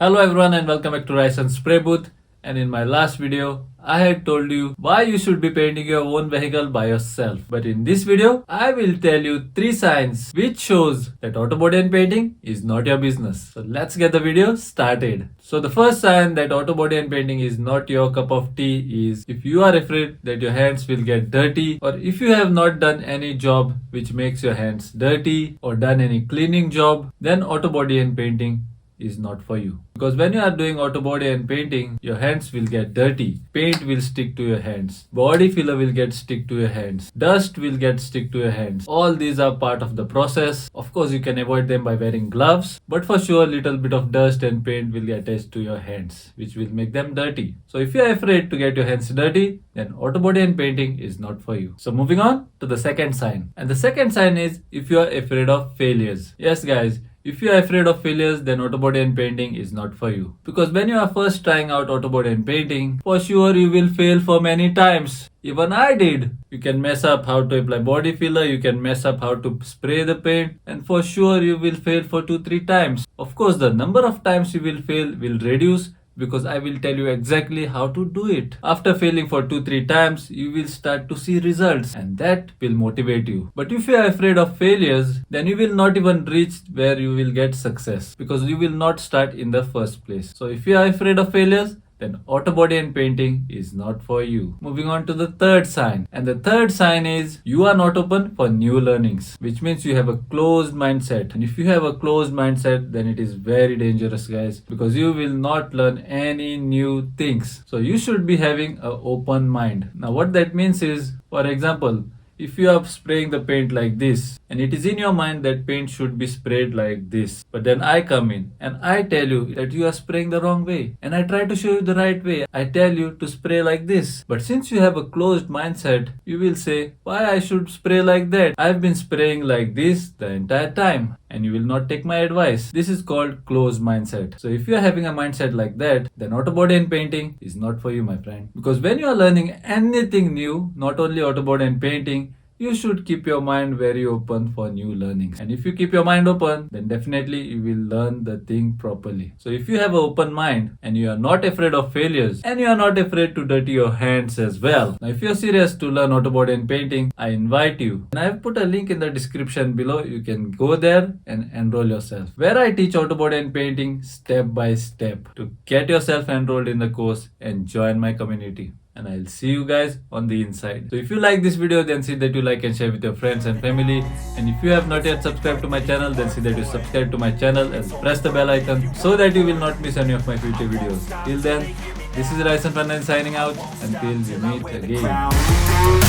Hello everyone and welcome back to Ryson's Spray Booth. And in my last video, I had told you why you should be painting your own vehicle by yourself. But in this video, I will tell you 3 signs which shows that Autobody and painting is not your business. So let's get the video started. So the first sign that Autobody and painting is not your cup of tea is if you are afraid that your hands will get dirty, or if you have not done any job which makes your hands dirty or done any cleaning job, then Autobody and painting is not for you. Because when you are doing Autobody and painting, your hands will get dirty, paint will stick to your hands, body filler will get stick to your hands, dust will get stick to your hands. All these are part of the process. Of course you can avoid them by wearing gloves, but for sure little bit of dust and paint will get attached to your hands, which will make them dirty. So if you are afraid to get your hands dirty, then Autobody and painting is not for you. So moving on to the second sign. And the second sign is if you are afraid of failures. Yes guys, if you are afraid of failures, then Autobody and painting is not for you. Because when you are first trying out Autobody and painting, for sure you will fail for many times. Even I did. You can mess up how to apply body filler, you can mess up how to spray the paint, and for sure you will fail for 2-3 times. Of course, the number of times you will fail will reduce, because I will tell you exactly how to do it. After failing for 2-3 times, you will start to see results, and that will motivate you. But if you are afraid of failures, then you will not even reach where you will get success, because you will not start in the first place. So if you are afraid of failures, then Autobody and painting is not for you. Moving on to the third sign. And the third sign is you are not open for new learnings, which means you have a closed mindset. And if you have a closed mindset, then it is very dangerous guys, because you will not learn any new things. So you should be having an open mind. Now what that means is, for example, if you are spraying the paint like this, and it is in your mind that paint should be sprayed like this, but then I come in and I tell you that you are spraying the wrong way, and I try to show you the right way. I tell you to spray like this, but since you have a closed mindset, you will say, why I should spray like that? I've been spraying like this the entire time, and you will not take my advice. This is called closed mindset. So if you are having a mindset like that, then Autobody and painting is not for you, my friend. Because when you are learning anything new, not only Autobody and painting, you should keep your mind very open for new learnings. And if you keep your mind open, then definitely you will learn the thing properly. So if you have an open mind and you are not afraid of failures, and you are not afraid to dirty your hands as well. Now if you are serious to learn Autobody and painting, I invite you. And I have put a link in the description below. You can go there and enroll yourself, where I teach Autobody and painting step by step to get yourself enrolled in the course and join my community. And I'll see you guys on the inside. So if you like this video, then see that you like and share with your friends and family. And if you have not yet subscribed to my channel, then see that you subscribe to my channel and press the bell icon so that you will not miss any of my future videos. Till then, this is Ryson signing out. Until we meet again.